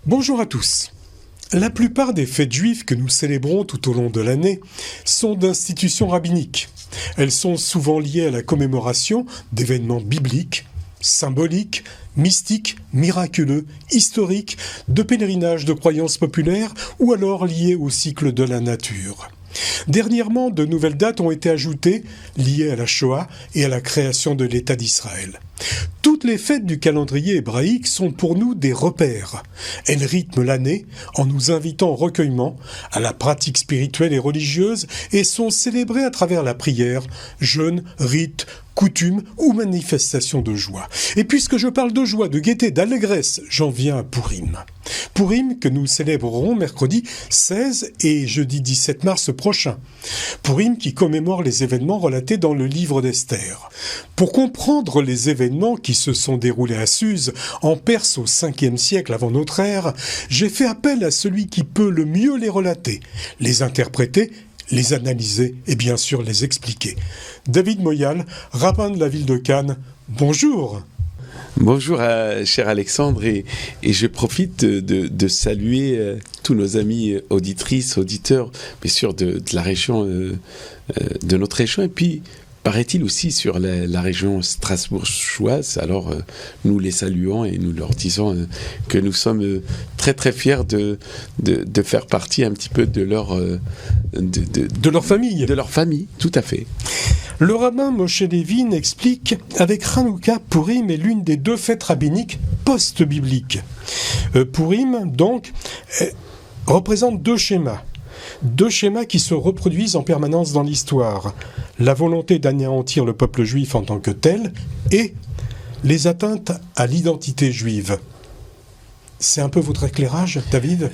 Bonjour à tous. La plupart des fêtes juives que nous célébrons tout au long de l'année sont d'institutions rabbiniques. Elles sont souvent liées à la commémoration d'événements bibliques, symboliques, mystiques, miraculeux, historiques, de pèlerinages de croyances populaires ou alors liées au cycle de la nature. Dernièrement, de nouvelles dates ont été ajoutées, liées à la Shoah et à la création de l'État d'Israël. Toutes les fêtes du calendrier hébraïque sont pour nous des repères. Elles rythment l'année en nous invitant au recueillement, à la pratique spirituelle et religieuse et sont célébrées à travers la prière, jeûne, rites, coutumes ou manifestations de joie. Et puisque je parle de joie, de gaieté, d'allégresse, j'en viens à Pourim. Pourim que nous célébrerons mercredi 16 et jeudi 17 mars prochain. Pourim qui commémore les événements relatés dans le livre d'Esther. Pour comprendre les événements qui se sont déroulés à Suse, en Perse au 5e siècle avant notre ère, j'ai fait appel à celui qui peut le mieux les relater, les interpréter, les analyser et bien sûr les expliquer. David Moyal, rabbin de la ville de Cannes, bonjour. Bonjour cher Alexandre et je profite de saluer tous nos amis auditrices, auditeurs, bien sûr de la région, de notre région et puis paraît-il aussi sur la région strasbourgeoise. Alors nous les saluons et nous leur disons que nous sommes très très fiers de faire partie un petit peu de leur famille. De leur famille, tout à fait. Le rabbin Moshe Levin explique avec Hanouka, Pourim est l'une des deux fêtes rabbiniques post-bibliques. Pourim, donc, représente deux schémas qui se reproduisent en permanence dans l'histoire. La volonté d'anéantir le peuple juif en tant que tel et les atteintes à l'identité juive. C'est un peu votre éclairage, David ?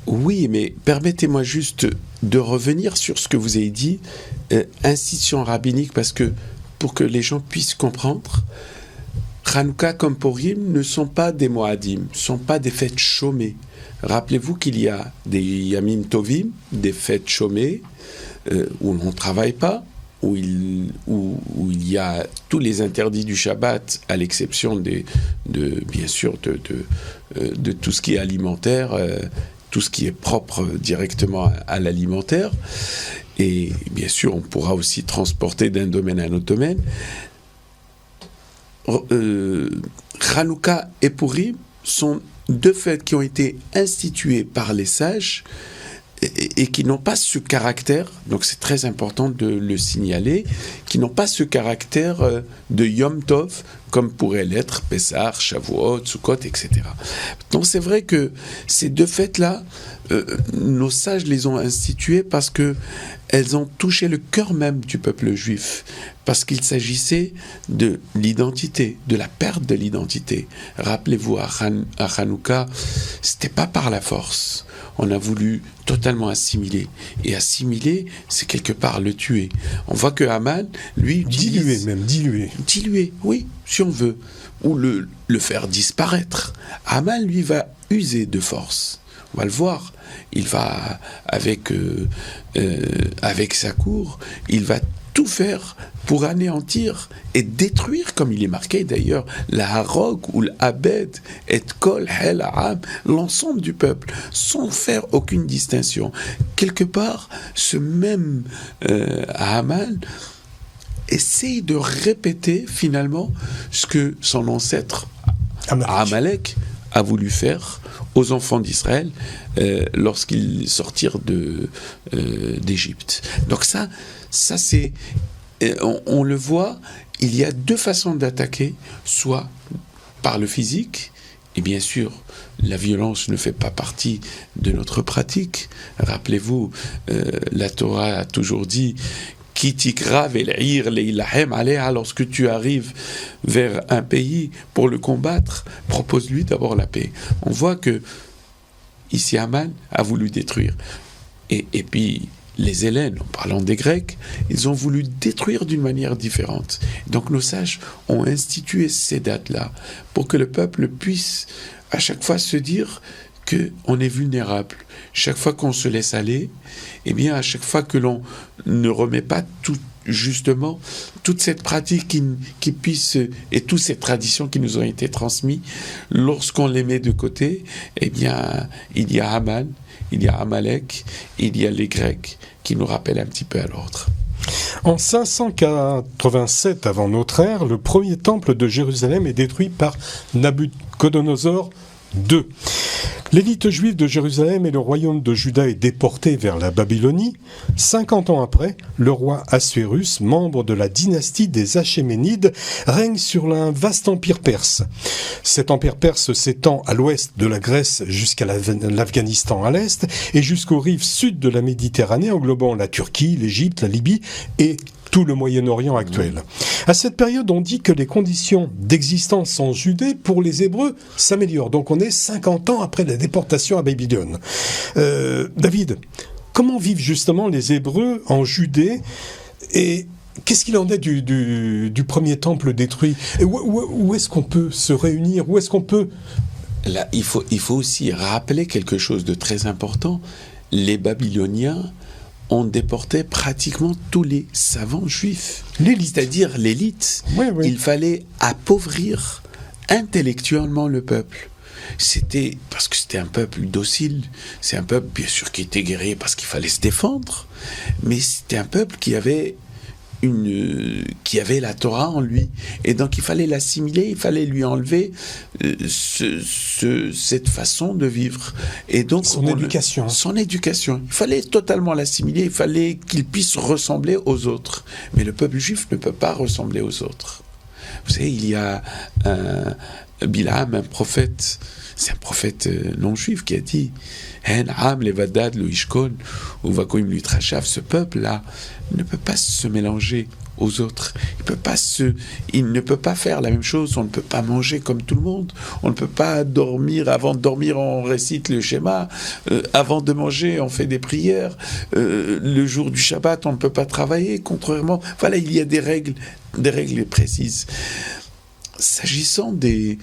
Oui, mais permettez-moi juste de revenir sur ce que vous avez dit, institution rabbinique, parce que pour que les gens puissent comprendre, Hanouka comme Pourim ne sont pas des Moadim, ne sont pas des fêtes chômées. Rappelez-vous qu'il y a des Yamim Tovim, des fêtes chômées, où on ne travaille pas, où il y a tous les interdits du Shabbat, à l'exception bien sûr de tout ce qui est alimentaire, tout ce qui est propre directement à l'alimentaire. Et bien sûr, on pourra aussi transporter d'un domaine à un autre domaine. Hanouka et Pourim sont deux fêtes qui ont été instituées par les sages et qui n'ont pas ce caractère, donc c'est très important de le signaler, qui n'ont pas ce caractère de Yom Tov, comme pourrait l'être Pessah, Shavuot, Sukkot, etc. Donc c'est vrai que ces deux fêtes-là, nos sages les ont instituées parce qu'elles ont touché le cœur même du peuple juif, parce qu'il s'agissait de l'identité, de la perte de l'identité. Rappelez-vous, à Hanouka, c'était pas par la force. On a voulu totalement assimiler. Et assimiler, c'est quelque part le tuer. On voit que Haman, lui, utilise... Diluer, oui, si on veut. Ou le faire disparaître. Haman, lui, va user de force. On va le voir. Il va, avec sa cour, il va tout faire pour anéantir et détruire, comme il est marqué d'ailleurs, la Harok ou l'Abed et Kol Hel Ha'am, l'ensemble du peuple, sans faire aucune distinction. Quelque part, ce même Haman essaye de répéter finalement ce que son ancêtre Amalek a voulu faire aux enfants d'Israël lorsqu'ils sortirent d'Égypte. Donc ça c'est... On le voit, il y a deux façons d'attaquer, soit par le physique, et bien sûr, la violence ne fait pas partie de notre pratique. Rappelez-vous, la Torah a toujours dit lorsque tu arrives vers un pays pour le combattre, propose-lui d'abord la paix. On voit que ici Haman a voulu détruire. Et puis les Hellènes, en parlant des Grecs, ils ont voulu détruire d'une manière différente. Donc nos sages ont institué ces dates-là pour que le peuple puisse à chaque fois se dire qu'on est vulnérable. Chaque fois qu'on se laisse aller, eh bien à chaque fois que l'on ne remet pas justement toute cette pratique qui puisse, et toutes ces traditions qui nous ont été transmises, lorsqu'on les met de côté, eh bien, il y a Haman, il y a Amalek, il y a les Grecs qui nous rappellent un petit peu à l'ordre. En 587 avant notre ère, le premier temple de Jérusalem est détruit par Nabuchodonosor II. L'élite juive de Jérusalem et le royaume de Juda est déporté vers la Babylonie. 50 ans après, le roi Assuérus, membre de la dynastie des Achéménides, règne sur un vaste empire perse. Cet empire perse s'étend à l'ouest de la Grèce jusqu'à l'Afghanistan à l'est et jusqu'aux rives sud de la Méditerranée, englobant la Turquie, l'Égypte, la Libye et tout le Moyen-Orient actuel. À cette période, on dit que les conditions d'existence en Judée pour les Hébreux s'améliorent. Donc on est 50 ans après la déportation à Babylone. David, comment vivent justement les Hébreux en Judée et qu'est-ce qu'il en est du premier temple détruit? Et où est-ce qu'on peut se réunir? Où est-ce qu'on peut... Là, il faut aussi rappeler quelque chose de très important. Les Babyloniens ont déporté pratiquement tous les savants juifs, c'est-à-dire l'élite. Oui. Il fallait appauvrir intellectuellement le peuple. C'était parce que c'était un peuple docile, c'est un peuple bien sûr qui était guerrier parce qu'il fallait se défendre, mais c'était un peuple qui avait la Torah en lui, et donc il fallait l'assimiler, il fallait lui enlever cette façon de vivre, et donc son éducation, il fallait totalement l'assimiler, il fallait qu'il puisse ressembler aux autres, mais le peuple juif ne peut pas ressembler aux autres. Vous savez, il y a Bilam, un prophète, c'est un prophète non juif qui a dit ce peuple-là ne peut pas se mélanger aux autres. Il ne peut pas faire la même chose. On ne peut pas manger comme tout le monde. On ne peut pas dormir. Avant de dormir, on récite le schéma. Avant de manger, on fait des prières. Le jour du Shabbat, on ne peut pas travailler. Contrairement, voilà, il y a des règles précises. S'agissant de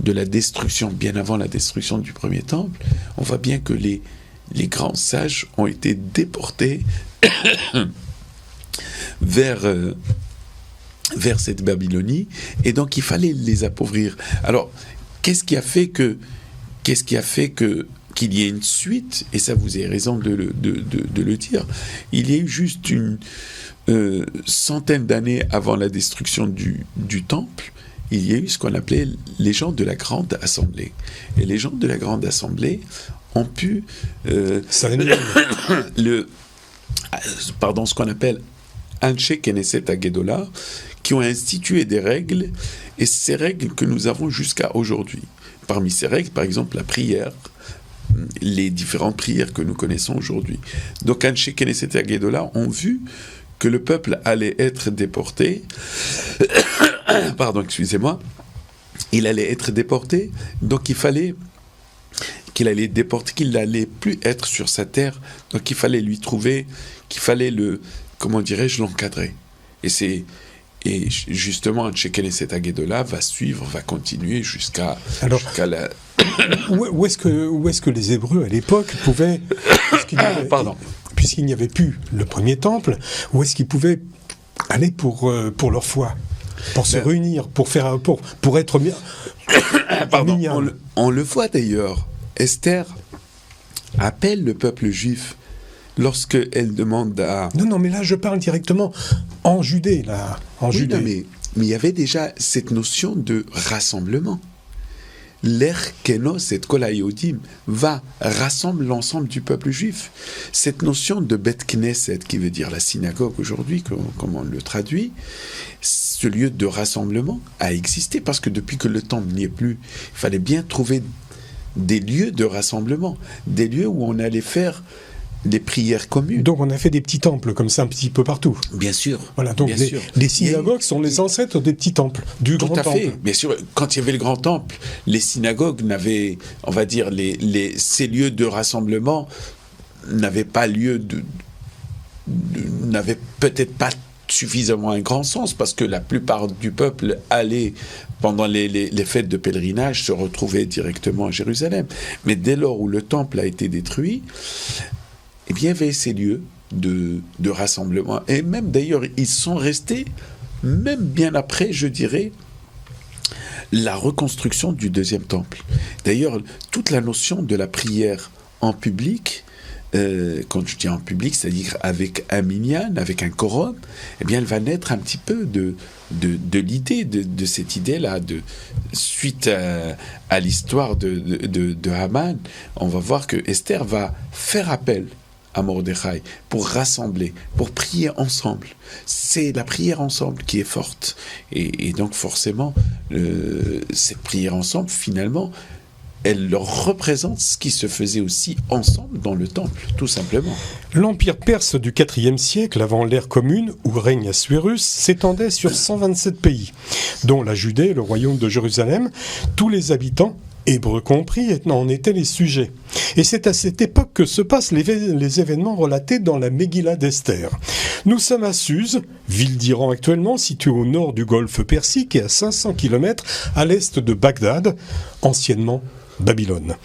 la destruction, bien avant la destruction du premier temple, on voit bien que les grands sages ont été déportés vers cette Babylonie, et donc il fallait les appauvrir. Alors, qu'est-ce qui a fait qu'il y ait une suite, et ça vous avez raison de le dire, il y a eu juste une centaine d'années avant la destruction du temple, il y a eu ce qu'on appelait les gens de la Grande Assemblée. Et les gens de la Grande Assemblée ont pu ce qu'on appelle Anshe Knesset Agedola, qui ont institué des règles, et ces règles que nous avons jusqu'à aujourd'hui. Parmi ces règles, par exemple, la prière, les différentes prières que nous connaissons aujourd'hui. Donc Anshe Knesset Agedola ont vu que le peuple allait être déporté, il allait être déporté, donc il fallait qu'il allait déporter, qu'il n'allait plus être sur sa terre, donc il fallait lui trouver, l'encadrer. Et justement, Anshe Knesset Agedola va continuer jusqu'à la... Où est-ce que les Hébreux, à l'époque, pouvaient... Puisqu'il n'y avait plus le premier temple, où est-ce qu'ils pouvaient aller pour leur foi, pour se réunir, pour être bien. On le voit d'ailleurs. Esther appelle le peuple juif lorsqu'elle demande à... Non, mais là je parle directement en Judée, Judée. Non, mais il y avait déjà cette notion de rassemblement. L'Erkenos et Kolayodim rassemble l'ensemble du peuple juif. Cette notion de Bet Knesset, qui veut dire la synagogue aujourd'hui, comme on le traduit, ce lieu de rassemblement a existé, parce que depuis que le temple n'y est plus, il fallait bien trouver des lieux de rassemblement, des lieux où on allait faire des prières communes. Donc on a fait des petits temples comme ça un petit peu partout. Bien sûr. Voilà, donc les synagogues sont les ancêtres des petits temples, du grand temple. Tout à fait. Bien sûr, quand il y avait le grand temple, les synagogues n'avaient, on va dire, ces lieux de rassemblement n'avaient pas n'avaient peut-être pas suffisamment un grand sens, parce que la plupart du peuple allait, pendant les fêtes de pèlerinage, se retrouver directement à Jérusalem. Mais dès lors où le temple a été détruit, eh bien, il y avait ces lieux de rassemblement. Et même d'ailleurs, ils sont restés, même bien après, je dirais, la reconstruction du deuxième temple. D'ailleurs, toute la notion de la prière en public, quand je dis en public, c'est-à-dire avec un minyan, avec un quorum, eh bien, elle va naître un petit peu de l'idée, de cette idée-là, suite à l'histoire de Haman. On va voir que Esther va faire appel à Mordechai pour rassembler, pour prier ensemble. C'est la prière ensemble qui est forte. Et donc forcément, cette prière ensemble, finalement, elle leur représente ce qui se faisait aussi ensemble dans le temple, tout simplement. L'empire perse du IVe siècle, avant l'ère commune, où règne Assuérus, s'étendait sur 127 pays, dont la Judée, le royaume de Jérusalem. Tous les habitants, hébreux compris, en étaient les sujets. Et c'est à cette époque que se passent les événements relatés dans la Megillah d'Esther. Nous sommes à Suse, ville d'Iran actuellement, située au nord du golfe Persique et à 500 km à l'est de Bagdad, anciennement Babylone.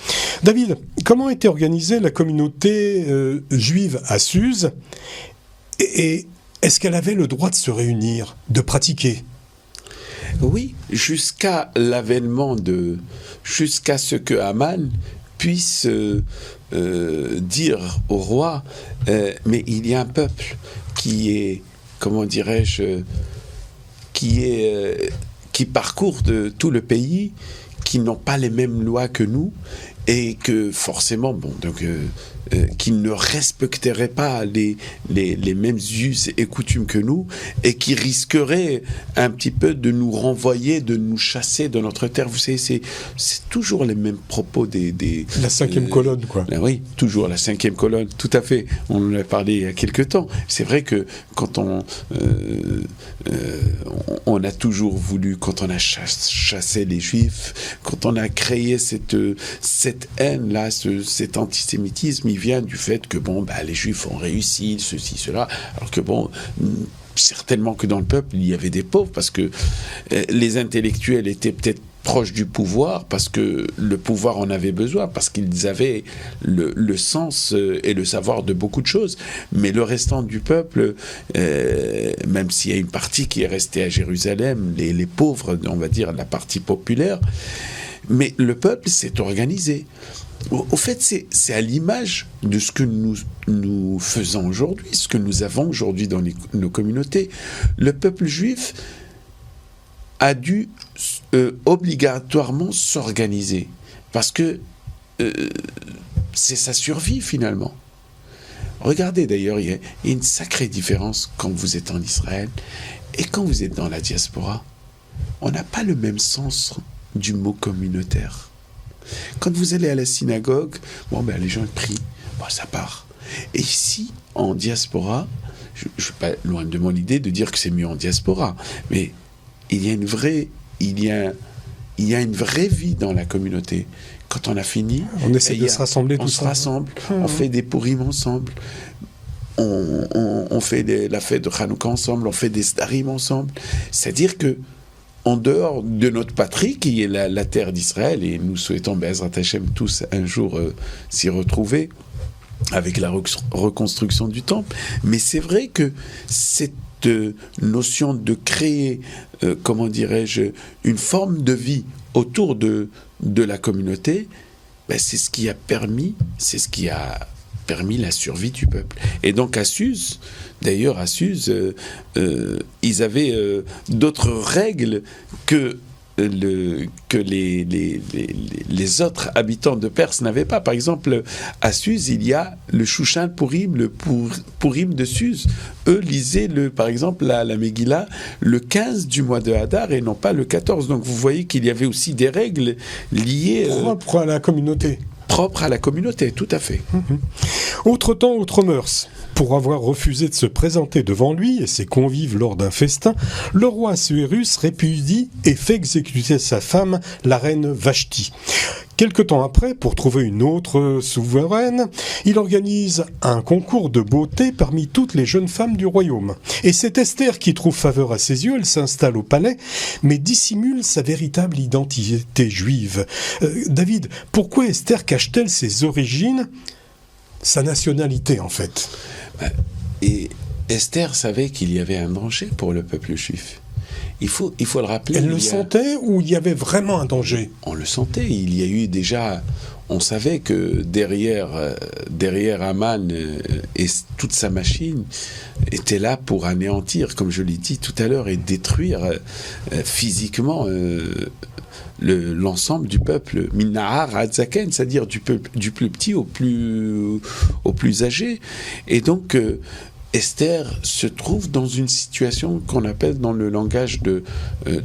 David, comment était organisée la communauté juive à Suse et est-ce qu'elle avait le droit de se réunir, de pratiquer ? Oui, jusqu'à ce que Haman puisse dire au roi, mais il y a un peuple qui est, comment dirais-je, qui parcourt de tout le pays, qui n'ont pas les mêmes lois que nous, et que forcément, qui ne respecteraient pas les mêmes us et coutumes que nous, et qui risqueraient un petit peu de nous renvoyer, de nous chasser de notre terre. Vous savez, c'est toujours les mêmes propos des la cinquième colonne, quoi. Oui, toujours la cinquième colonne, tout à fait. On en a parlé il y a quelque temps. C'est vrai que quand on a toujours voulu, quand on a chassé les Juifs, quand on a créé cette haine-là, cet antisémitisme, il vient du fait que les Juifs ont réussi, ceci, cela, alors que certainement que dans le peuple, il y avait des pauvres, parce que les intellectuels étaient peut-être proches du pouvoir, parce que le pouvoir en avait besoin, parce qu'ils avaient le sens et le savoir de beaucoup de choses. Mais le restant du peuple, même s'il y a une partie qui est restée à Jérusalem, les pauvres, on va dire la partie populaire, mais le peuple s'est organisé. Au fait, c'est à l'image de ce que nous faisons aujourd'hui, ce que nous avons aujourd'hui dans nos communautés. Le peuple juif a dû obligatoirement s'organiser, parce que c'est sa survie finalement. Regardez d'ailleurs, il y a une sacrée différence quand vous êtes en Israël et quand vous êtes dans la diaspora. On n'a pas le même sens du mot communautaire. Quand vous allez à la synagogue, les gens prient, ça part. Et ici, en diaspora, je ne suis pas loin de mon idée de dire que c'est mieux en diaspora, mais il y a une vraie vie dans la communauté. Quand on a fini, on essaie de se rassembler, on se rassemble, on fait des pourim ensemble, on fait la fête de Hanouka ensemble, on fait des starim ensemble. C'est-à-dire que en dehors de notre patrie, qui est la terre d'Israël, et nous souhaitons, Be'ezrat Hashem, tous un jour s'y retrouver avec la reconstruction du temple. Mais c'est vrai que cette notion de créer, une forme de vie autour de la communauté, c'est ce qui a permis la survie du peuple. Et donc à Suse, ils avaient d'autres règles que les autres habitants de Perse n'avaient pas. Par exemple, à Suse, il y a le Shushan Purim, le Purim de Suse. Eux lisaient, par exemple, la Megillah le 15 du mois de Hadar et non pas le 14. Donc vous voyez qu'il y avait aussi des règles liées... propres à la communauté. Propre à la communauté, tout à fait. Autre temps, autre mœurs. Pour avoir refusé de se présenter devant lui et ses convives lors d'un festin, le roi Assuérus répudie et fait exécuter sa femme, la reine Vashti. Quelque temps après, pour trouver une autre souveraine, il organise un concours de beauté parmi toutes les jeunes femmes du royaume. Et c'est Esther qui trouve faveur à ses yeux, elle s'installe au palais, mais dissimule sa véritable identité juive. David, pourquoi Esther cache-t-elle ses origines, sa nationalité en fait ? Et Esther savait qu'il y avait un danger pour le peuple juif. Il faut le rappeler. Elle le sentait ou il y avait vraiment un danger ? On le sentait. Il y a eu déjà... On savait que derrière Haman et toute sa machine était là pour anéantir, comme je l'ai dit tout à l'heure, et détruire physiquement l'ensemble du peuple, Minahar Adzaken, c'est-à-dire du plus petit au plus âgé. Et donc... Esther se trouve dans une situation qu'on appelle dans le langage de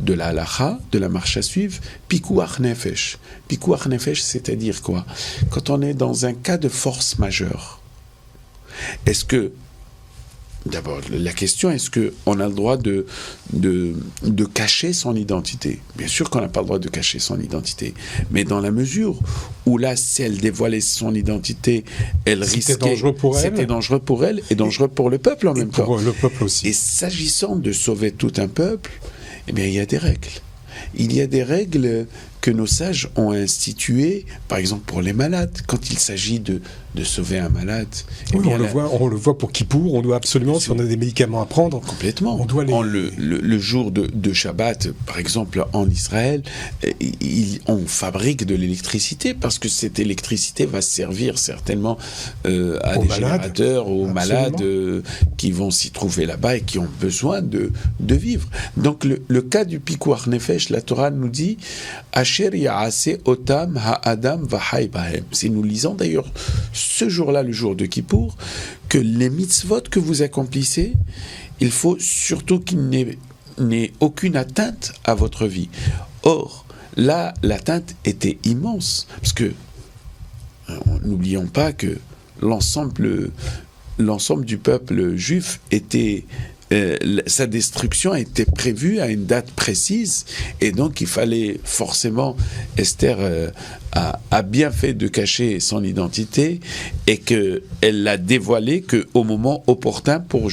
la halacha, de la marche à suivre, pikuach nefesh. Pikuach nefesh, c'est-à-dire quoi ? Quand on est dans un cas de force majeure, est-ce que, d'abord, la question, est-ce qu'on a le droit de cacher son identité ? Bien sûr qu'on n'a pas le droit de cacher son identité, mais dans la mesure où là, si elle dévoilait son identité, elle risquait... C'était dangereux pour elle et dangereux pour le peuple en même temps. Pour le peuple aussi. Et s'agissant de sauver tout un peuple, eh bien, il y a des règles. Il y a des règles que nos sages ont instituées, par exemple pour les malades. Quand il s'agit de sauver un malade... Oui, bien, on le voit pour Kippour, on doit absolument, si on a des médicaments à prendre... Complètement. On doit le jour de Shabbat, par exemple, en Israël, on fabrique de l'électricité, parce que cette électricité va servir certainement à des générateurs, aux malades qui vont s'y trouver là-bas et qui ont besoin de vivre. Donc le cas du Pikuach Nefesh, la Torah nous dit... Si nous lisons d'ailleurs ce jour-là, le jour de Kippour, que les mitzvot que vous accomplissez, il faut surtout qu'il n'ait aucune atteinte à votre vie. Or, là, l'atteinte était immense, parce que n'oublions pas que l'ensemble du peuple juif était... sa destruction était prévue à une date précise, et donc il fallait forcément, Esther a bien fait de cacher son identité, et qu'elle l'a dévoilée qu'au moment opportun pour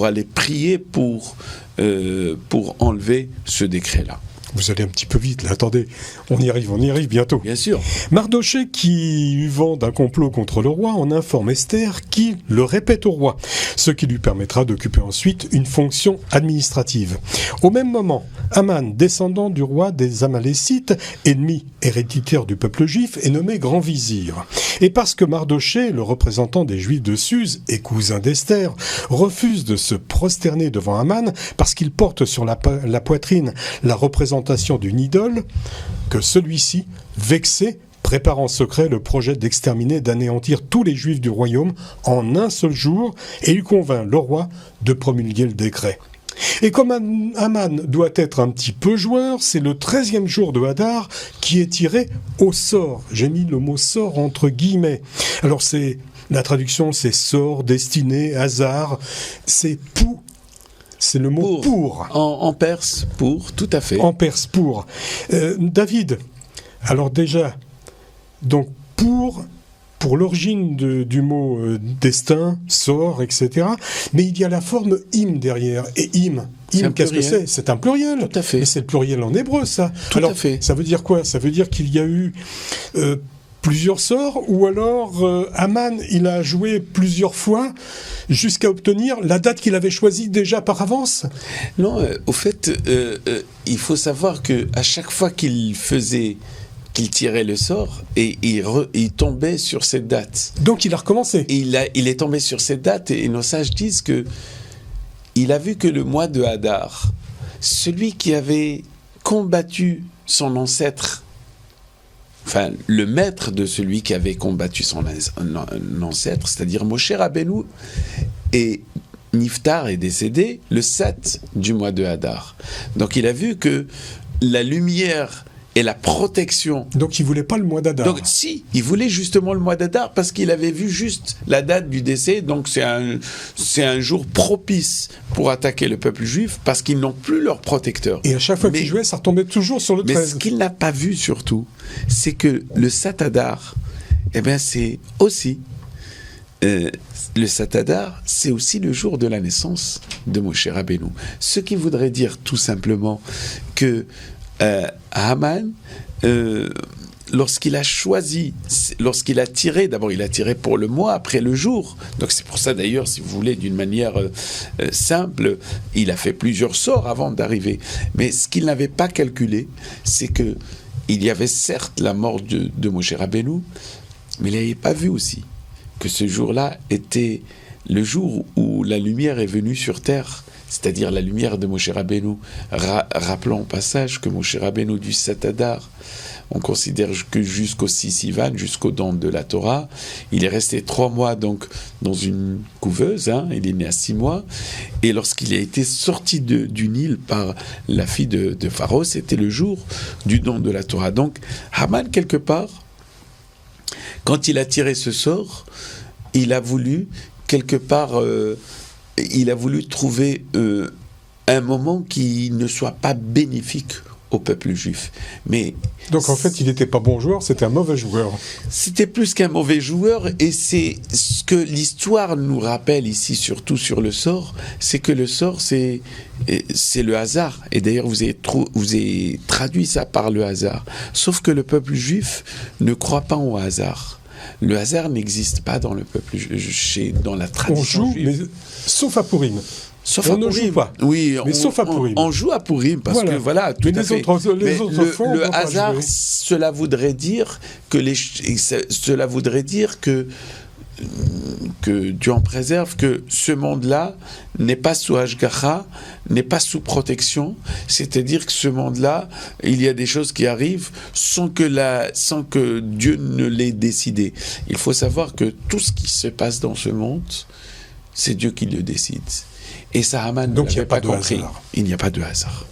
aller prier pour enlever ce décret-là. Vous allez un petit peu vite, là, attendez, on y arrive bientôt. Bien sûr. Mardochée, qui eut vent d'un complot contre le roi, en informe Esther, qui le répète au roi, ce qui lui permettra d'occuper ensuite une fonction administrative. Au même moment, Haman, descendant du roi des Amalécites, ennemi héréditaire du peuple juif, est nommé grand vizir. Et parce que Mardochée, le représentant des Juifs de Suse et cousin d'Esther, refuse de se prosterner devant Haman parce qu'il porte sur la poitrine la représentation d'une idole, que celui-ci, vexé, prépare en secret le projet d'exterminer, d'anéantir tous les Juifs du royaume en un seul jour, et il convainc le roi de promulguer le décret. Et comme Haman doit être un petit peu joueur, c'est le 13e jour de Hadar qui est tiré au sort. J'ai mis le mot sort entre guillemets. Alors la traduction, c'est sort, destiné, hasard, c'est pou. C'est le mot pour. En perse, pour, tout à fait. En perse, pour. David, alors déjà, donc pour l'origine du mot destin, sort, etc. Mais il y a la forme im derrière. Et im, qu'est-ce que c'est ? C'est un pluriel. Tout à fait. Mais c'est le pluriel en hébreu, ça. Tout à fait. Ça veut dire quoi ? Ça veut dire qu'il y a eu... plusieurs sorts, ou alors Haman, il a joué plusieurs fois jusqu'à obtenir la date qu'il avait choisie déjà par avance. Non, au fait, il faut savoir qu'à chaque fois qu'il tirait le sort, et il tombait sur cette date. Donc il a recommencé. Il est tombé sur cette date, et nos sages disent que il a vu que le mois de Hadar, celui qui avait combattu son ancêtre, enfin, le maître de celui qui avait combattu son ancêtre, c'est-à-dire Moshe Rabbeinu, et Niftar est décédé le 7 du mois de Hadar. Donc il a vu que la lumière et la protection... Donc il voulait pas le mois d'Hadar. Donc si, il voulait justement le mois d'Hadar parce qu'il avait vu juste la date du décès, donc c'est un jour propice pour attaquer le peuple juif parce qu'ils n'ont plus leur protecteur. Et à chaque fois qu'il jouait, ça retombait toujours sur le 13. Mais ce qu'il n'a pas vu surtout, c'est que le Satadar, eh bien c'est aussi... le Satadar, c'est aussi le jour de la naissance de Moshe Rabbeinu. Ce qui voudrait dire tout simplement que Haman, lorsqu'il a choisi, lorsqu'il a tiré, d'abord il a tiré pour le mois, après le jour. Donc c'est pour ça d'ailleurs, si vous voulez, d'une manière simple, il a fait plusieurs sorts avant d'arriver. Mais ce qu'il n'avait pas calculé, c'est que il y avait certes la mort de Moshe Rabbeinu, mais il n'avait pas vu aussi que ce jour-là était le jour où la lumière est venue sur terre, c'est-à-dire la lumière de Moshe Rabbeinu. Rappelons au passage que Moshe Rabbeinu du 7 Adar, on considère que jusqu'au 6 Sivan, jusqu'au don de la Torah, il est resté 3 mois donc dans une couveuse, il est né à 6 mois, et lorsqu'il a été sorti du Nil par la fille de Pharaon, c'était le jour du don de la Torah. Donc Haman, quelque part, quand il a tiré ce sort, il a voulu, quelque part, il a voulu trouver un moment qui ne soit pas bénéfique au peuple juif. Mais donc en fait, il n'était pas bon joueur, c'était un mauvais joueur. C'était plus qu'un mauvais joueur, et c'est ce que l'histoire nous rappelle ici, surtout sur le sort, c'est que le sort, c'est le hasard. Et d'ailleurs, vous avez traduit ça par le hasard. Sauf que le peuple juif ne croit pas au hasard. Le hasard n'existe pas dans le peuple juif, dans la tradition juive. juive. Mais, sauf à Purim. Sauf on ne joue pas. Oui, mais sauf à Purim. On joue à Purim parce que voilà, tout mais à fait. Les autres fois, le hasard, cela voudrait dire que Dieu en préserve, que ce monde-là n'est pas sous Hashgacha, n'est pas sous protection, c'est-à-dire que ce monde-là, il y a des choses qui arrivent sans que Dieu ne l'ait décidé. Il faut savoir que tout ce qui se passe dans ce monde, c'est Dieu qui le décide. Et ça, Haman ne l'avait pas compris. Il n'y a pas de hasard.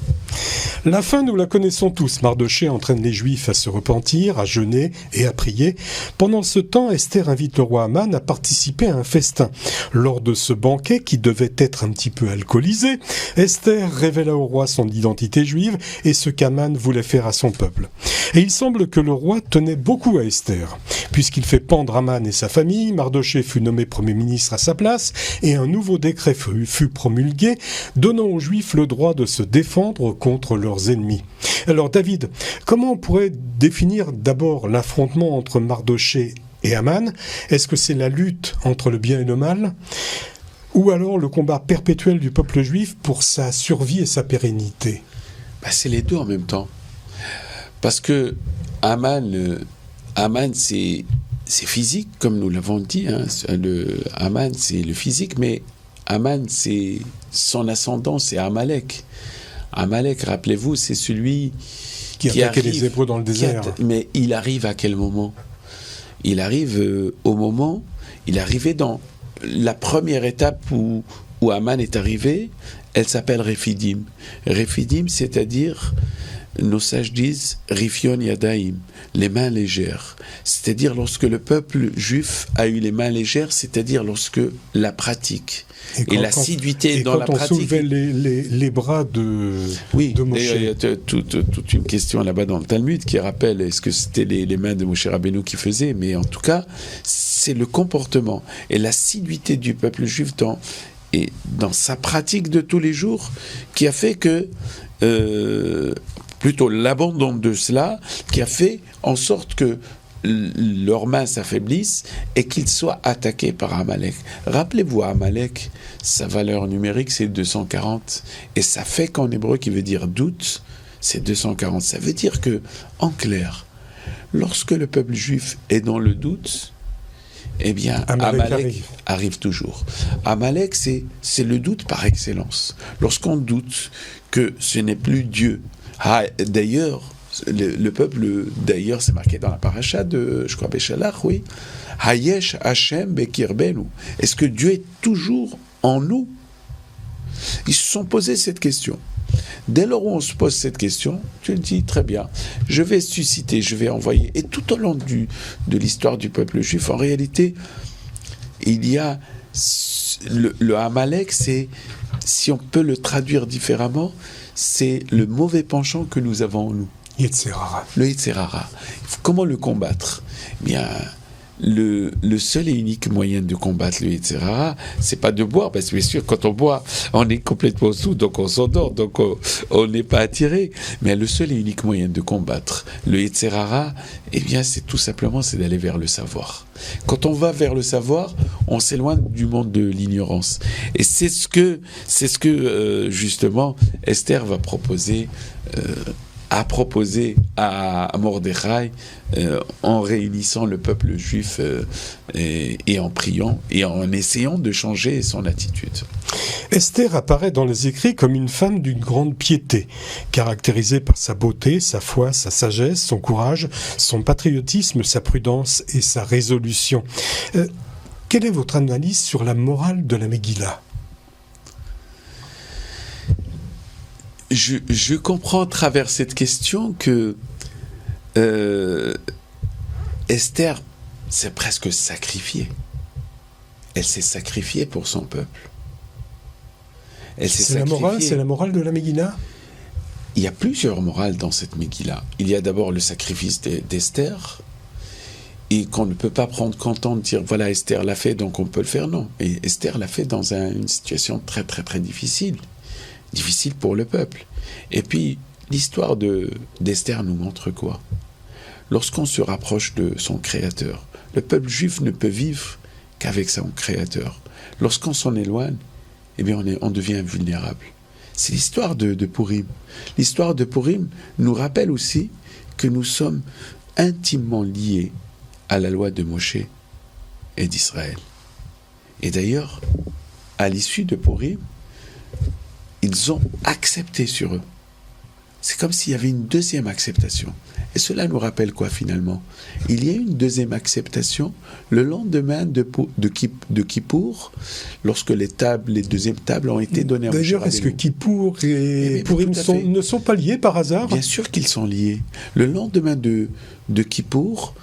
La fin, nous la connaissons tous. Mardochée entraîne les Juifs à se repentir, à jeûner et à prier. Pendant ce temps, Esther invite le roi Haman à participer à un festin. Lors de ce banquet, qui devait être un petit peu alcoolisé, Esther révéla au roi son identité juive et ce qu'Haman voulait faire à son peuple. Et il semble que le roi tenait beaucoup à Esther. Puisqu'il fait pendre Haman et sa famille, Mardochée fut nommé Premier ministre à sa place et un nouveau décret fut promulgué, donnant aux Juifs le droit de se défendre contre leurs ennemis. Alors David, comment on pourrait définir d'abord l'affrontement entre Mardochée et Haman ? Est-ce que c'est la lutte entre le bien et le mal ? Ou alors le combat perpétuel du peuple juif pour sa survie et sa pérennité ? C'est les deux en même temps. Parce que Haman, c'est physique, comme nous l'avons dit. Haman, c'est le physique, mais Haman, c'est son ascendant, c'est Amalek. Amalek, rappelez-vous, c'est celui qui attaquait les Hébreux dans le désert. Mais il arrive à quel moment ? Il arrive il est arrivé dans la première étape où Haman est arrivé, elle s'appelle Rephidim. Rephidim, c'est-à-dire, nos sages disent, Rifion Yadaim, les mains légères. C'est-à-dire lorsque le peuple juif a eu les mains légères, c'est-à-dire lorsque la pratique et l'assiduité dans la pratique. Quand on soulevait les bras de Moshe. Il y a toute une question là-bas dans le Talmud qui rappelle est-ce que c'était les mains de Moshe Rabbeinu qui faisaient, mais en tout cas, c'est le comportement et l'assiduité du peuple juif dans sa pratique de tous les jours qui a fait que plutôt l'abandon de cela qui a fait en sorte que leurs mains s'affaiblissent et qu'ils soient attaqués par Amalek. Rappelez-vous, Amalek, sa valeur numérique c'est 240 et ça fait qu'en hébreu qui veut dire doute, c'est 240. Ça veut dire que, en clair, lorsque le peuple juif est dans le doute, eh bien, Amalek arrive toujours. Amalek, c'est le doute par excellence. Lorsqu'on doute que ce n'est plus Dieu. D'ailleurs, le peuple, d'ailleurs, c'est marqué dans la paracha de, je crois, Béchalach, oui. Hayesh Hashem Bekirbenu. Est-ce que Dieu est toujours en nous ? Ils se sont posé cette question. Dès lors où on se pose cette question, tu le dis très bien, je vais susciter, je vais envoyer. Et tout au long de l'histoire du peuple juif, en réalité, il y a le Amalek, c'est, si on peut le traduire différemment, c'est le mauvais penchant que nous avons en nous. Yetzirara. Le Yetzirara. Comment le combattre ? Eh bien, le seul et unique moyen de combattre le Yetzer Hara, c'est pas de boire, parce que bien sûr, quand on boit, on est complètement sous, donc on s'endort, donc on n'est pas attiré. Mais le seul et unique moyen de combattre le Yetzer Hara, eh bien, c'est tout simplement, c'est d'aller vers le savoir. Quand on va vers le savoir, on s'éloigne du monde de l'ignorance. Et c'est ce que justement, Esther va proposer, a proposé à Mordechai en réunissant le peuple juif et en priant et en essayant de changer son attitude. Esther apparaît dans les écrits comme une femme d'une grande piété, caractérisée par sa beauté, sa foi, sa sagesse, son courage, son patriotisme, sa prudence et sa résolution. Quelle est votre analyse sur la morale de la Megillah ? Je comprends à travers cette question que Esther s'est presque sacrifiée. Elle s'est sacrifiée pour son peuple. C'est la morale de la Megillah ? Il y a plusieurs morales dans cette Megillah. Il y a d'abord le sacrifice d'Esther, et qu'on ne peut pas prendre content de dire voilà, Esther l'a fait, donc on peut le faire. Non. Et Esther l'a fait dans une situation très très très difficile pour le peuple. Et puis, l'histoire d'Esther nous montre quoi ? Lorsqu'on se rapproche de son Créateur, le peuple juif ne peut vivre qu'avec son Créateur. Lorsqu'on s'en éloigne, eh bien, on devient vulnérable. C'est l'histoire de Purim. L'histoire de Purim nous rappelle aussi que nous sommes intimement liés à la loi de Moshe et d'Israël. Et d'ailleurs, à l'issue de Purim, ils ont accepté sur eux. C'est comme s'il y avait une deuxième acceptation. Et cela nous rappelle quoi finalement ? Il y a une deuxième acceptation le lendemain de Kippour, lorsque les deuxièmes tables ont été données à Moshe Rabbeinu. D'ailleurs, est-ce que Kippour et Purim ne sont pas liés par hasard ? Bien sûr qu'ils sont liés. Le lendemain de Kippour,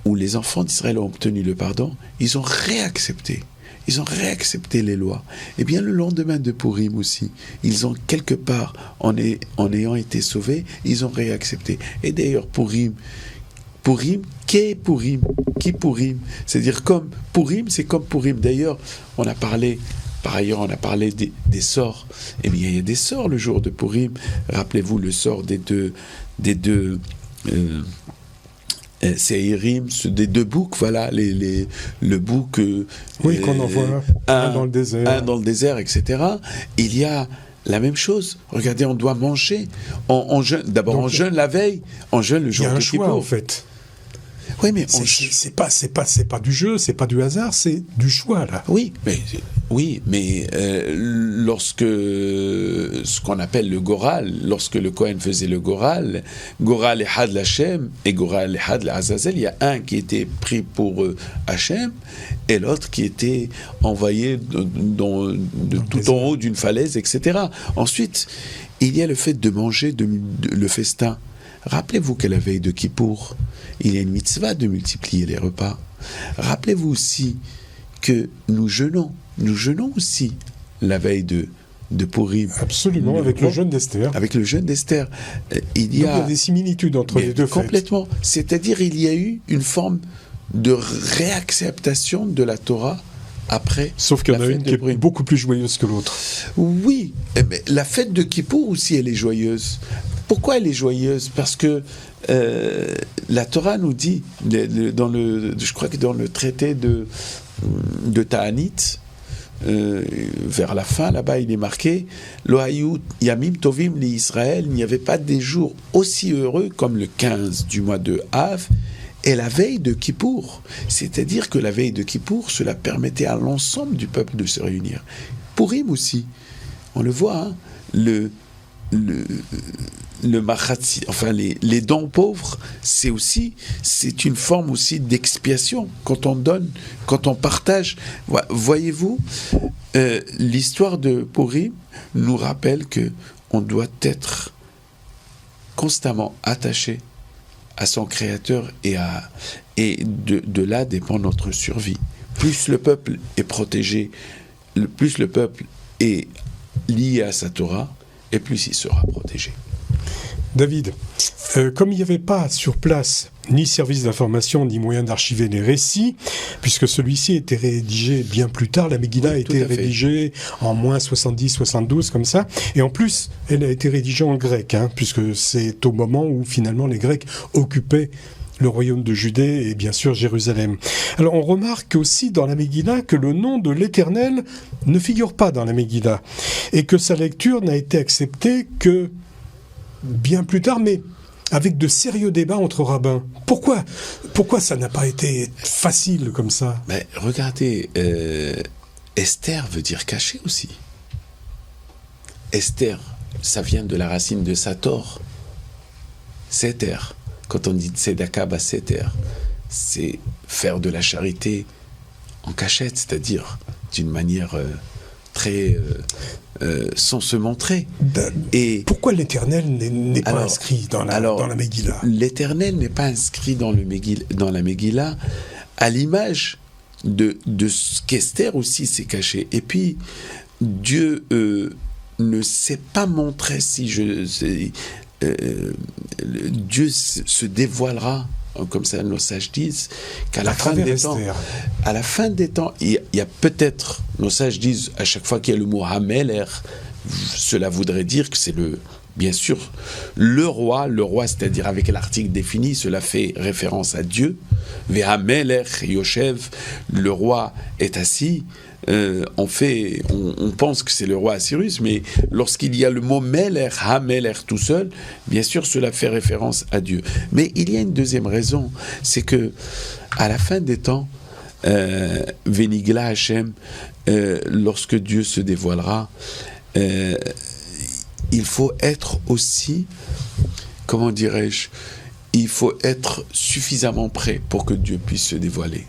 où les enfants d'Israël ont obtenu le pardon, ils ont réaccepté. Ils ont réaccepté les lois. Et bien le lendemain de Purim aussi, ils ont quelque part, en ayant été sauvés, ils ont réaccepté. Et d'ailleurs Purim, qu'est Purim ? Qui Purim ? C'est-à-dire comme Purim, c'est comme Purim. D'ailleurs, on a parlé des sorts. Eh bien, il y a des sorts le jour de Purim. Rappelez-vous le sort des deux Séirim, des deux boucs, voilà, le bouc... qu'on envoie un dans le désert. Un dans le désert, etc. Il y a la même chose. Regardez, on doit manger. On jeûne, d'abord, on jeûne la veille, on jeûne le jour de Kippour. Il y a un choix, en fait. Oui, mais c'est pas du jeu, c'est pas du hasard, c'est du choix, là. Oui, mais lorsque ce qu'on appelle le Goral, lorsque le Kohen faisait le Goral Ehad l'Hachem et Goral Ehad l'Azazel, il y a un qui était pris pour Hachem et l'autre qui était envoyé tout en haut d'une falaise, etc. Ensuite, il y a le fait de manger le festin. Rappelez-vous qu'à la veille de Kippour, il y a une mitzvah de multiplier les repas. Rappelez-vous aussi que nous jeûnons aussi la veille de Purim. Absolument, avec le jeûne d'Esther. Avec le jeûne d'Esther. Il y a des similitudes entre les deux fêtes. Complètement. C'est-à-dire, il y a eu une forme de réacceptation de la Torah après. Sauf qu'il y en a une qui est beaucoup plus joyeuse que l'autre. Oui, mais la fête de Kippour aussi, elle est joyeuse. Pourquoi elle est joyeuse ? Parce que la Torah nous dit, je crois que dans le traité de Ta'anit, vers la fin, là-bas, il est marqué « Lo hayut yamim tovim li Israël » il n'y avait pas des jours aussi heureux comme le 15 du mois de Av et la veille de Kippour. C'est-à-dire que la veille de Kippour, cela permettait à l'ensemble du peuple de se réunir. Purim aussi, on le voit, hein, le machatzi, enfin les dons pauvres, c'est une forme aussi d'expiation. Quand on donne, quand on partage, voyez-vous, l'histoire de Purim nous rappelle que on doit être constamment attaché à son Créateur et de là dépend notre survie. Plus le peuple est protégé, plus le peuple est lié à sa Torah, et plus il sera protégé. David, comme il n'y avait pas sur place ni service d'information, ni moyen d'archiver les récits, puisque celui-ci était rédigé bien plus tard, la Megillah a été rédigée en moins 70, 72, comme ça, et en plus, elle a été rédigée en grec, puisque c'est au moment où finalement les Grecs occupaient le royaume de Judée et bien sûr Jérusalem. Alors on remarque aussi dans la Megillah que le nom de l'Éternel ne figure pas dans la Megillah, et que sa lecture n'a été acceptée que bien plus tard, mais avec de sérieux débats entre rabbins. Pourquoi ça n'a pas été facile comme ça ? Mais regardez, Esther veut dire caché aussi. Esther, ça vient de la racine de Sator. Seter. Quand on dit Tzedaka ba Seter, c'est faire de la charité en cachette, c'est-à-dire d'une manière très sans se montrer. Et pourquoi l'Éternel n'est pas inscrit dans la Megillah ? L'Éternel n'est pas inscrit dans la Megillah à l'image de ce qu'Esther aussi s'est caché. Et puis, Dieu ne s'est pas montré Dieu se dévoilera, comme ça nos sages disent, qu'à la fin des temps, il y a peut-être, nos sages disent, à chaque fois qu'il y a le mot Hameler, cela voudrait dire que c'est bien sûr, le roi, c'est-à-dire avec l'article défini, cela fait référence à Dieu. Ve'hameler Yoshev, le roi est assis. On pense que c'est le roi Assyrus, mais lorsqu'il y a le mot Meler, Hameler tout seul, bien sûr, cela fait référence à Dieu. Mais il y a une deuxième raison, c'est que à la fin des temps, Venigla Hashem, lorsque Dieu se dévoilera, il faut être aussi, comment dirais-je, il faut être suffisamment prêt pour que Dieu puisse se dévoiler.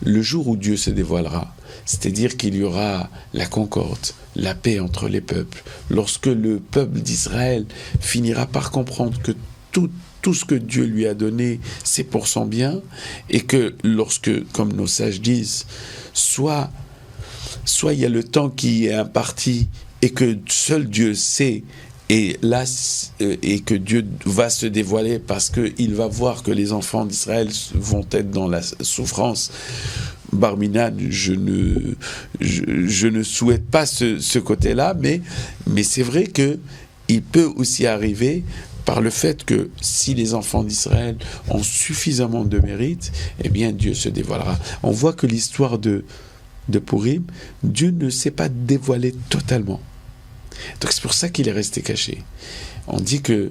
Le jour où Dieu se dévoilera, c'est-à-dire qu'il y aura la concorde, la paix entre les peuples, lorsque le peuple d'Israël finira par comprendre que tout ce que Dieu lui a donné, c'est pour son bien, et que lorsque, comme nos sages disent, soit il y a le temps qui est imparti et que seul Dieu sait, et que Dieu va se dévoiler parce qu'il va voir que les enfants d'Israël vont être dans la souffrance. Barminan, je ne souhaite pas ce côté-là, mais c'est vrai qu'il peut aussi arriver par le fait que si les enfants d'Israël ont suffisamment de mérite, eh bien Dieu se dévoilera. On voit que l'histoire de Purim, Dieu ne s'est pas dévoilé totalement. Donc c'est pour ça qu'il est resté caché. On dit que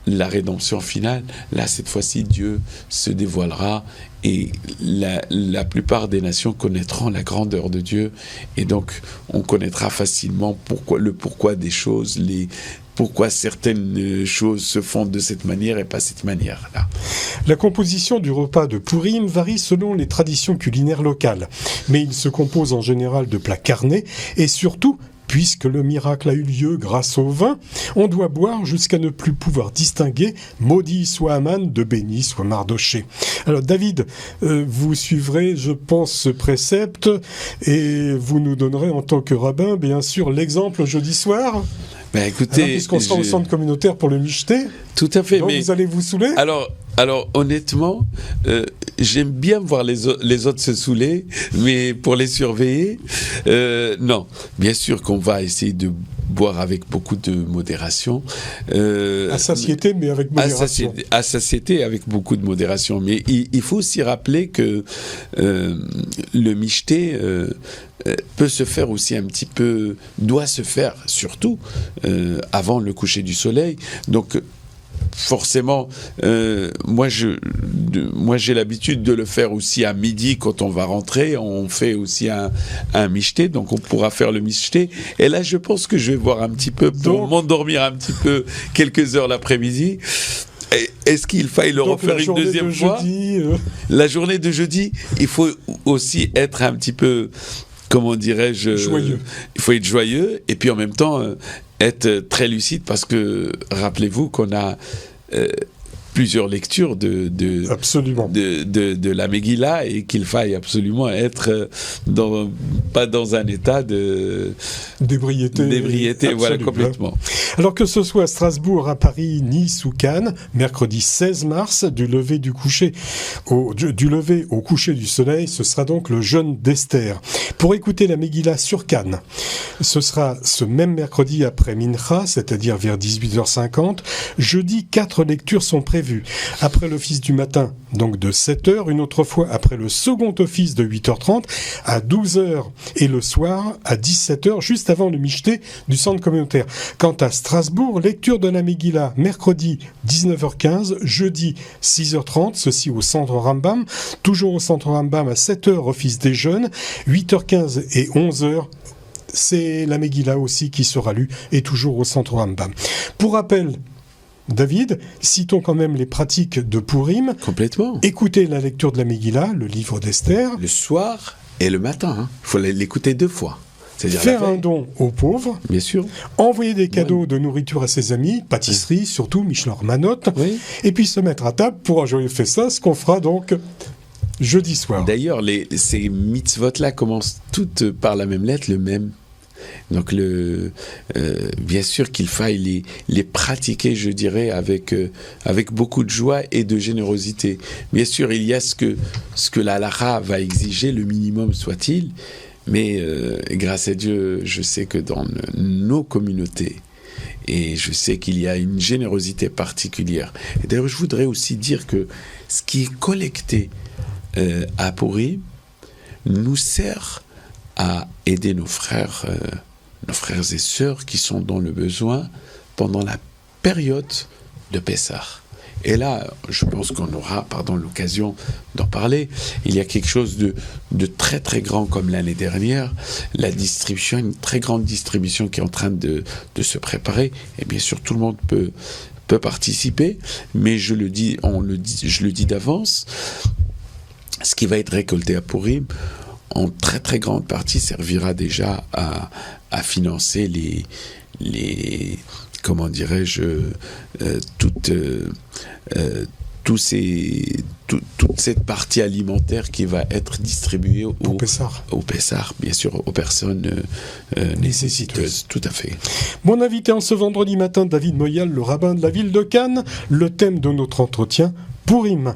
la rédemption finale, là cette fois-ci Dieu se dévoilera et la plupart des nations connaîtront la grandeur de Dieu, et donc on connaîtra facilement le pourquoi des choses, pourquoi certaines choses se font de cette manière et pas cette manière-là. La composition du repas de Purim varie selon les traditions culinaires locales, mais il se compose en général de plats carnés et surtout, puisque le miracle a eu lieu grâce au vin, on doit boire jusqu'à ne plus pouvoir distinguer maudit soit Aman de béni soit Mardoché. Alors David, vous suivrez, je pense, ce précepte et vous nous donnerez en tant que rabbin, bien sûr, l'exemple jeudi soir. Ben écoutez, puisqu'on sera au centre communautaire pour le michté. Tout à fait. Donc vous allez vous saouler ? Alors honnêtement, j'aime bien voir les autres se saouler, mais pour les surveiller, non. Bien sûr qu'on va essayer de boire avec beaucoup de modération. À satiété, mais avec modération. À satiété, avec beaucoup de modération. Mais il faut aussi rappeler que le michté peut se faire aussi un petit peu, doit se faire surtout avant le coucher du soleil. Donc forcément, moi j'ai l'habitude de le faire aussi à midi quand on va rentrer. On fait aussi un michté, donc on pourra faire le michté. Et là, je pense que je vais voir un petit peu pour m'endormir un petit peu quelques heures l'après-midi. Est-ce qu'il faille le refaire une deuxième fois ? La journée de jeudi, il faut aussi être un petit peu, comment dirais-je, joyeux. Il faut être joyeux et puis en même temps être très lucide, parce que rappelez-vous qu'on a plusieurs lectures Absolument. de la Megillah, et qu'il faille absolument être pas dans un état d'ébriété, voilà, complètement. Alors que ce soit à Strasbourg, à Paris, Nice ou Cannes, mercredi 16 mars, du lever au coucher du soleil, ce sera donc le jeûne d'Esther. Pour écouter la Megillah sur Cannes, ce sera ce même mercredi après Mincha, c'est-à-dire vers 18h50. Jeudi, 4 lectures sont prévues. Après l'office du matin, donc de 7h, une autre fois après le second office de 8h30 à 12h, et le soir à 17h, juste avant le michté du centre communautaire. Quant à Strasbourg, lecture de la Megillah mercredi 19h15, jeudi 6h30, ceci au centre Rambam, toujours au centre Rambam à 7h, office des jeunes, 8h15 et 11h, c'est la Megillah aussi qui sera lue, et toujours au centre Rambam. Pour rappel, David, citons quand même les pratiques de Purim. Complètement. Écoutez la lecture de la Megillah, le livre d'Esther. Le soir et le matin, il faut l'écouter 2 fois. C'est-à-dire faire un don aux pauvres, bien sûr, envoyer des cadeaux de nourriture à ses amis, pâtisserie, surtout Michelor Manot, et puis se mettre à table pour un joyeux festin, ce qu'on fera donc jeudi soir. D'ailleurs, ces mitzvot-là commencent toutes par la même lettre, le même. Donc, bien sûr qu'il faille les pratiquer, je dirais, avec beaucoup de joie et de générosité. Bien sûr, il y a ce que la halakha va exiger, le minimum soit-il, mais grâce à Dieu, je sais que dans nos communautés, et je sais qu'il y a une générosité particulière. Et d'ailleurs, je voudrais aussi dire que ce qui est collecté à Purim nous sert à aider nos frères et sœurs qui sont dans le besoin pendant la période de Pessah. Et là, je pense qu'on aura, l'occasion d'en parler. Il y a quelque chose de très très grand comme l'année dernière, une très grande distribution qui est en train de se préparer. Et bien sûr, tout le monde peut participer, mais je le dis d'avance, ce qui va être récolté à Purim, en très très grande partie, servira déjà à financer les comment dirais-je, toute cette partie alimentaire qui va être distribuée au Pessah, bien sûr, aux personnes nécessiteuses. Tout à fait. Mon invité en ce vendredi matin, David Moyal, le rabbin de la ville de Cannes, le thème de notre entretien, Purim.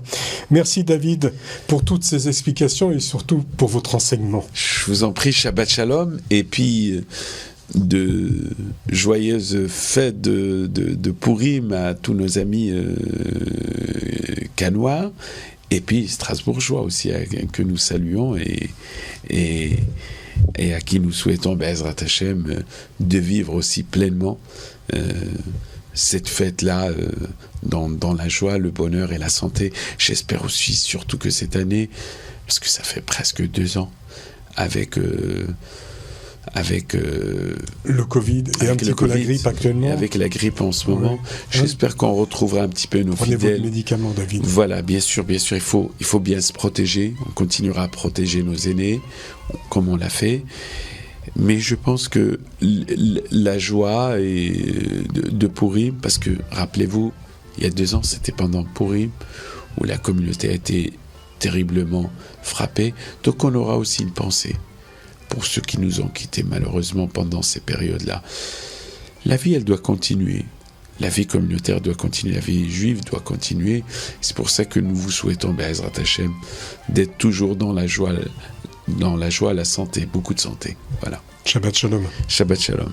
Merci David pour toutes ces explications et surtout pour votre enseignement. Je vous en prie, Shabbat Shalom, et puis de joyeuses fêtes de Purim à tous nos amis cannois, et puis strasbourgeois aussi, que nous saluons et à qui nous souhaitons, Be'ezrat Hashem, de vivre aussi pleinement cette fête-là dans la joie, le bonheur et la santé. J'espère aussi, surtout que cette année, parce que ça fait presque 2 ans, avec le Covid et un petit peu la grippe actuellement. Et avec la grippe en ce moment, j'espère qu'on retrouvera un petit peu nos fidèles. Prenez votre médicament, David. Voilà, bien sûr, il faut bien se protéger. On continuera à protéger nos aînés, comme on l'a fait. Mais je pense que la joie de Purim, parce que, rappelez-vous, il y a 2 ans, c'était pendant Purim, où la communauté a été terriblement frappée. Donc on aura aussi une pensée pour ceux qui nous ont quittés malheureusement pendant ces périodes-là. La vie, elle doit continuer. La vie communautaire doit continuer, la vie juive doit continuer. C'est pour ça que nous vous souhaitons, Be'ezrat Hashem, d'être toujours dans la joie, la santé, beaucoup de santé. Voilà. Shabbat Shalom. Shabbat Shalom.